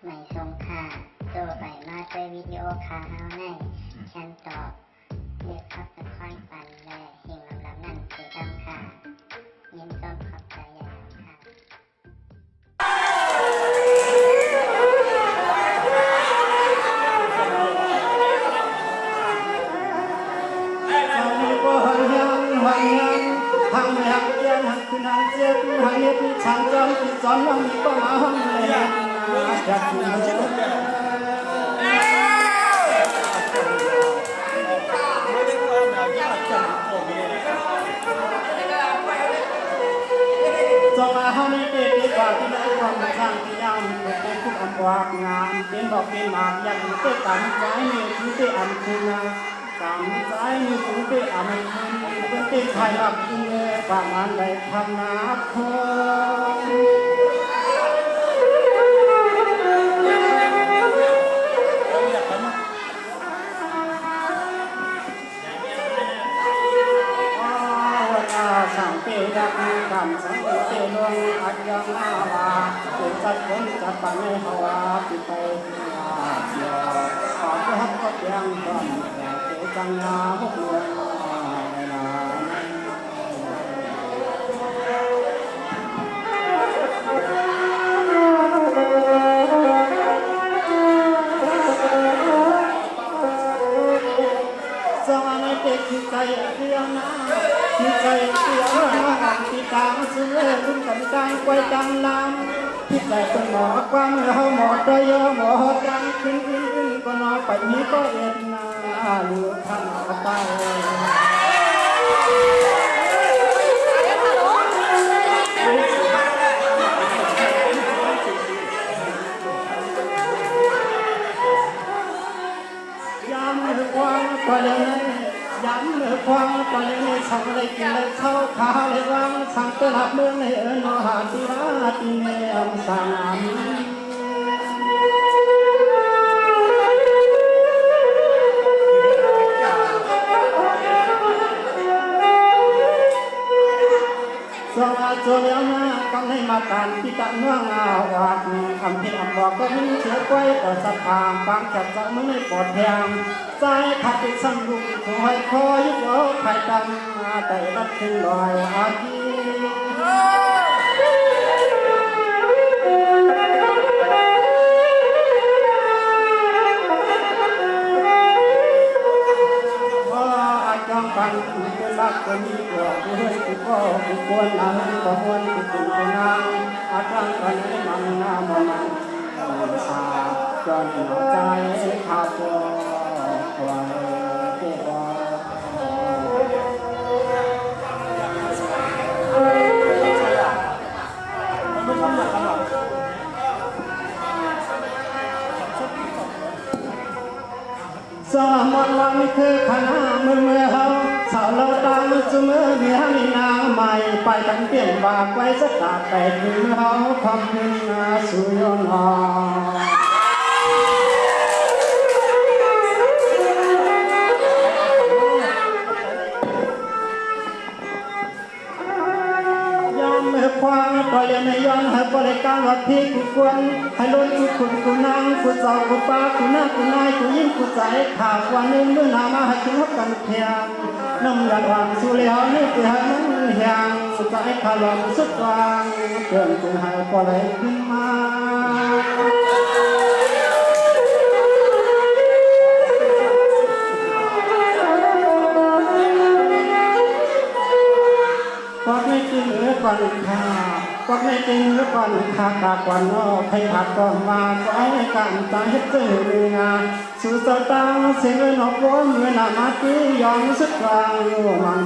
ไม่ทรงค่าตัวใบมาด้วยวิดีโอคาเฮาในฉันตอบเลือกขับตะค่อยปันและเฮงลำนั่นคือดำค่ะยินต้นขอบใจอย่างค่ะทางไม่หักเยียนหักคืนหักเจ็บหักเย็บฉันจำติดสอนน้องมีป้ามาห้องเลยอยากกินเลยจงมาห้องนี้เป็นดีกว่าที่ได้ความช่างที่ยาวมีเป็นทุกอันวากงามเป็นบอกเป็นหมากยังเตะกันใจมีคือเตะอันคืนกันใจมีคือเตะอันคืนเป็นเตะไทยรักจริงเลยประมาณได้ทำนาคสังเกตดักกันสังเกตลงอัดยังอาวาเป็นจัดคนจัดปันในหาวาปิไปเสียขอพระก็ยังก่อนเกิดจังงาพวกเมืองสวรรค์เป็นที่ใจเรียงนาที่ใจเสียที่ตามเสื่อรุ่นกันกลางไว้จังลำที่ใจเป็นหมอกความเฮาหมอใจเยอะหมอดังขึ้นก็นอนไปนี้ก็เอ็นนาลูกท่านก็ไปย้ำเรื่องความก็ยังย้ำเรื่องความก็ยังสั่งเลยกินเลยเข้าขาเลยวางสั่งตลับเมืองในนหาติราติเมอมสามสวัสดีนะกำลังมาตันที่ตั้งเมืองอาวัดคำที่อำบอกก็มีเชื้อไว้ต่อสะพานบางแคบจะไม่ปลอดแรงใจขัดติดสั่งลุงคอยคอยยุบเอาไข่ดำมาแต่รัดขึ้นลอยอาทิจังปันเป็นรักก็มีตัวด้วยกุก็กุควรนั่งก็ควรกุกุคนนั่งอาจังกันให้มันน้ำมันสาจนหัวใจขาดตัวตัวเจ็บสมันวันคือขณะเมื่อเขาสาวเราตามเสมอเบียมีนางใหม่ไปกันเปลี่ยนบากไว้สักตาแต่ถึงเขาความพึงนาสุยนหอยามความปล่อยในย้อนให้บริการวัดที่กุควรให้ล้นกุคุณกุนางกุสาวกุป้ากุนากุนายกุยิ่งกุใจข่าววันหนึ่งเมื่อนามาให้ถึงกันเพียงน้ำยันวางสุเลียวนี่เปลี่ยนเฮียงใจขลมสุดวางเกินกุให้ปล่อยขึ้นมาก็ไม่กินหรือก่อนข้าก็ไม่กินหรือก่อนข้ากากวันนอกให้ผัดก่อนมาก็ให้กันตาเฮ็ดเจอเงาสู่สตางเสียงนกร้องเมื่อนามาตียองสุดกลาง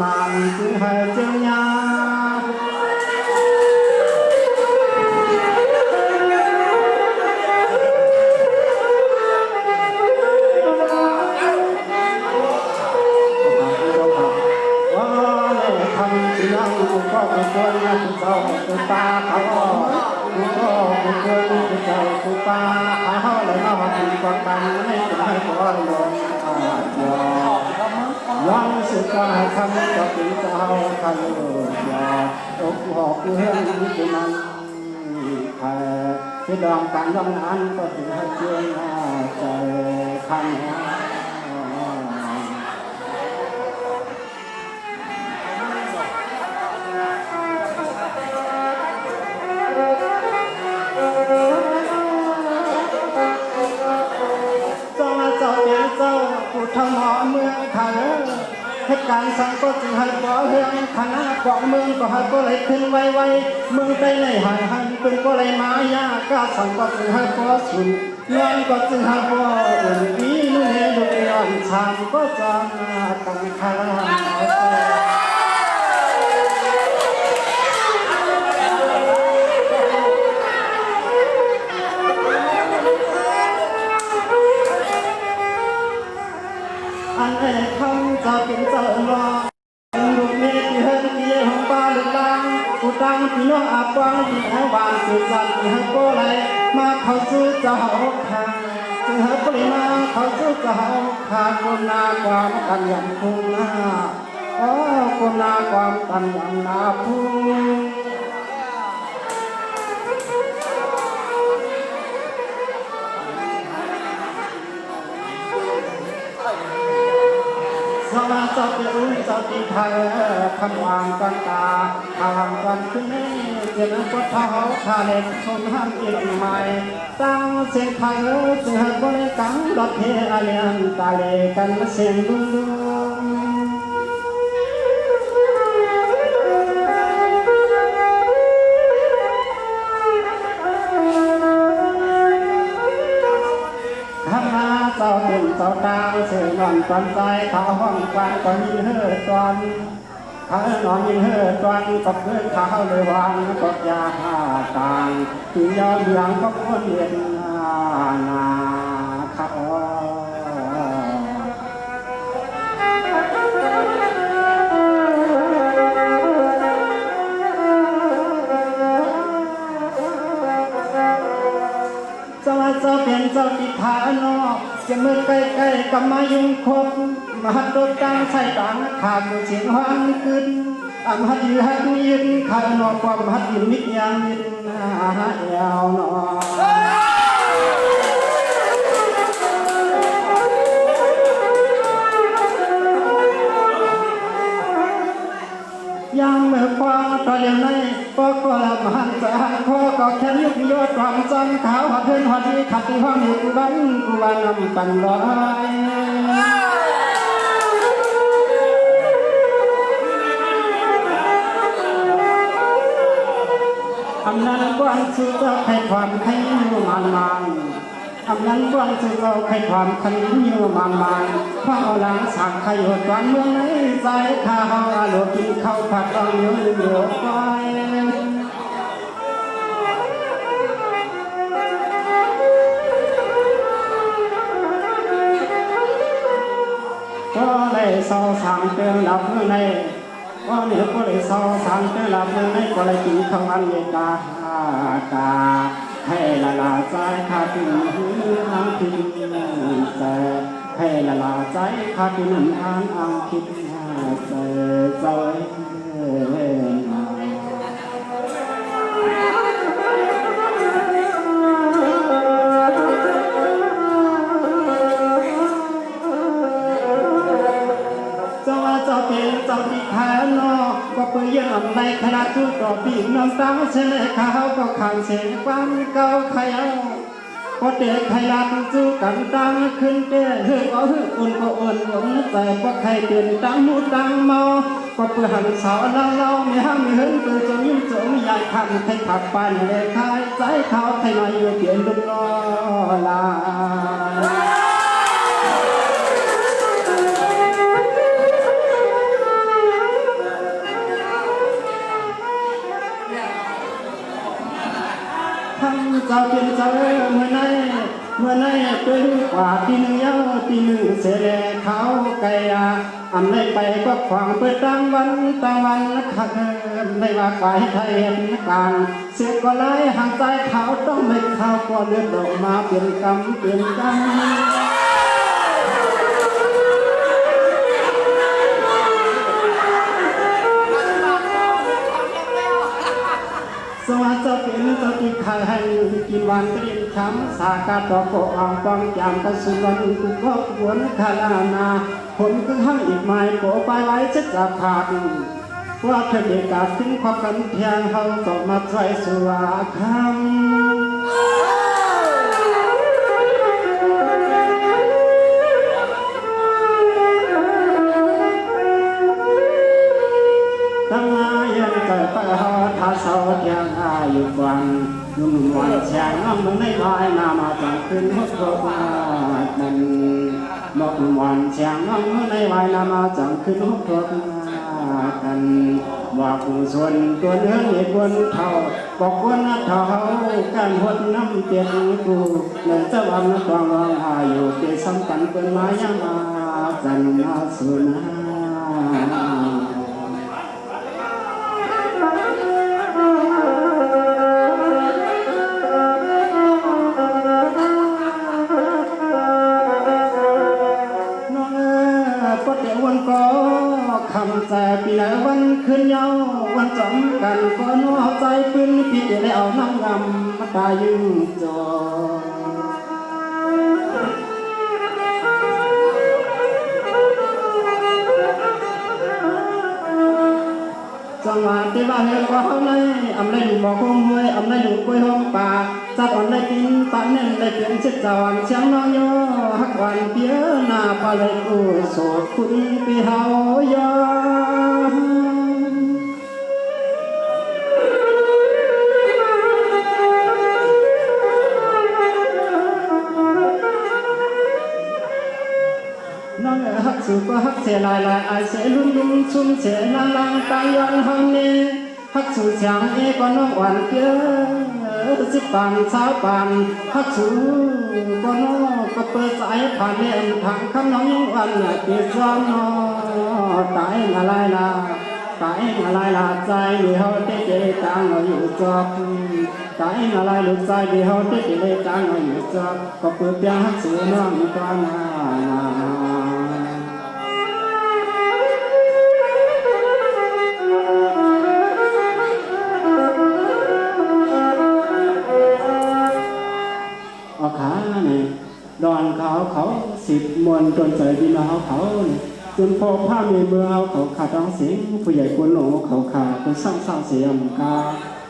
มันคือให้เจียวยาก็ควรนะคุณเจ้าคุณป้าเขาคุณก็ควรคุณเจ้าคุณป้าเขาเลยมาว่าคุณก่อนบังไม่เป็นให้ก่อนลงยังสุดกายคำก็เป็นเจ้าคันยาอกหอกเพื่อนที่มันแพ้ ที่ดองการดองนั้นก็ถึงให้เชื่อใจคันผู้ทำหอเมืองไทยเหตุการณ์สังก็จึงให้บ่เฮืองคณะของเมืองก็ให้ก็เลยขึ้นไวเมืองใต้ในหายหันเป็นก็เลยมายากาสังก็จึงให้บ่สุนนอนก็จึงให้บ่อุ่นปีนู่นเฮดุย้อนชามก็จะกังคาอันเอ๋คำจะเป็นเจ้าหล่อดูเมฆที่เฮิร์นที่เย่ของบ้านลังกูตั้งพี่น้องอาบวังที่ให้วานสื่อสารที่ให้โก้ไหลมาเขาสู้จะหาทางจึงให้ปริมาเขาสู้จะหาขาดคนนาความกันยันพุ่งหน้าคนนาความกันยันนาพุ่งสวัสดิ์เจ้าอุ่นเจ้าตีไทยคำวางกันตาทางกันขึ้นนี้เจ้าก็เท้าขาเล็กชนห้ามอีกใหม่ตั้งเสียงไทยเสือบริกังดอกเฮอาเลียนตาเลกันเสียงดุ้งดุ้งเจ้าเป็นเจ้าตาเสื่อมตอนใจเขาห้องกว้างก็ยิงเฮือตอนเขานอนยิงเฮือตอนกับเพื่อนเขาเลยวางก็ยาต่างที่ยอมหลังก็คนเย็นนาเขาเจ้าเป็นเจ้าติฐานอกจะมือใกล้ๆกับมายุ่งคบมหัดโดดตั้งใส่ต่างขาดเสียงห้องขึ้นอันหัดยืนยืนขานอกความหัดยืนมิดยังมิดหาเอวนอยังเมื่อความตอนยังไงก็ละมหันจะหันคอก็แค่ยุบยอดความจำขาวหัดเพื่อนหัดดีขัดที่ห้องอยู่กูวันนำกันร้อยอำนั้นกวนสุดจะให้ความให้อยู่มันอำนั้นกวนสุดจะให้ความขันอยู่มันพระเอาหลังสักขยดวันเมืองไหนใจข้าวอาโลกินข้าวผัดต้องอยู่เหลือไฟก็เลยเศร้าสามเตือนหลับเมื่อไหร่ก็เนี่ยก็เลยเศร้าสามเตือนหลับเมื่อไหร่ก็เลยกินข้าวมันเยกาให้ละลาใจขาดที่อังคิดแต่ให้ละลาใจขาดที่อังคิดใจเจ้าเป็นเจ้าที่ขานอกก็เปื่อยย่ำในขณะทุกต่อปีน้ำตาเสลขาวก็ขังเสียงความเก่าขยาวก็เด็กขยันสู้กันตั้งขึ้นเต้เฮือก็ฮืออุ่นก็อุ่นแต่ก็ใครเตือนตั้งมูตั้งเมาก็เปื่อยหันสาวเราไม่ห้ามไม่เหินเปื่อยจนยิ้มจนใหญ่ทำให้ขับปันเลยคายใจเขาให้มาอยู่เปลี่ยนดุลลาเจ้าเป็นเจ้าเมื่อไหนเป็นกว่าที่หนึ่งยาวที่หนึ่งเสลเขาไก่อันไหนไปก็ขวางเปิดตั้งวันขัดไม่ว่าฝ่ายไทยเหตุการณ์เสียก็ไล่ห่างใจเขาต้องไม่เข้าก็เลือดออกมาเปลี่ยนกรรมสวัสดิ์ จ้าเป็นเจ้าที่ขายให้กินวันก็เรียนช้ำสากาตอโกอ่างปองจามกระสุนวันกุก็กวนคาลานาผมก็ห้างอีกไม้โผไปไว้จะจะขาดว่าเธอเด็กกาดถึงความกันเพียงเขาตกมาใจสุราคำตั้งอายังเกิดไปหอท้าเสาเทียงอายุวันนุ่มวันแฉงน้องมึงในลายนามาจังขึ้นหัวโตมาดันนกวันแฉงน้องมึงในลายนามาจังขึ้นหัวโตมากันบอกส่วนตัวเนื้อเหตุวนเท่าบอกวนเท่าการหดน้ำเตียงกูเหมือนจะวันตองร้องหายอยู่เกี่ยสัมพันธ์เป็นมายังมาจันมาสุนาวันก็คำแต่ปีละวันคืนเยาวันจำกันก็นัวใจปืนพี่ได้เอาน้ำงำมาตายืงจอจังหวะที่ว่าเห็นว่าเขาในอำในหลุมบ่อคงมวยอำในหลุมกล้วยห้องป่าจัดอ่อนในกินปะเน่นในเปลี่ยนเช็ดจอนเชียงน้องย่อหักวันเพียหน้าปลาไหลกูโสดคุณปีเฮายอน้องหักสูก็หักเสียลายไอเสียลุ่มชุ่มเสียนางตายย้อนห้องนี้ฮักสูเสียงเอก็น้องหวานเพียสิบปานสาวปานฮักสูก็น้องก็เปิดสายผ่านเลี้ยงทางคำน้องยังวันเปียซ้อนน้อตายมาลายลาตายมาลายลาใจเดียวเตะเตะตังอยู่จอบตายมาลายลูกใจเดียวเตะเตะตังอยู่จอบก็เปิดเพียงฮักสูน้องก็นาขาเนี่ยดอนเขาสิบมวลจนเสยดินเขาจนพอผ้ามีเมื่อเขาขาดร้องเสียงผู้ใหญ่คนหลงเขาขาดคนสร้างเสียงกา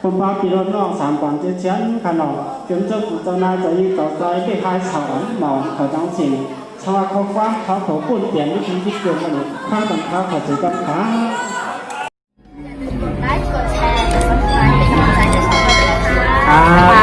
ผมพาปีรถนอกสามก่อนเชียนขนมจนเจ้าผู้เจ้านายจะยิ่งต่อใจที่คลายสอนหมอนเขาร้องเสียงชาวเขาคว้าเขาปุ่นเปลี่ยนวิธีที่เกิดมาเนี่ยข้าตันข้าเขาถือกับขาไลค์กดแชร์กดซับสไครป์เป็นกำลังใจให้ช่องเราด้วยนะคะ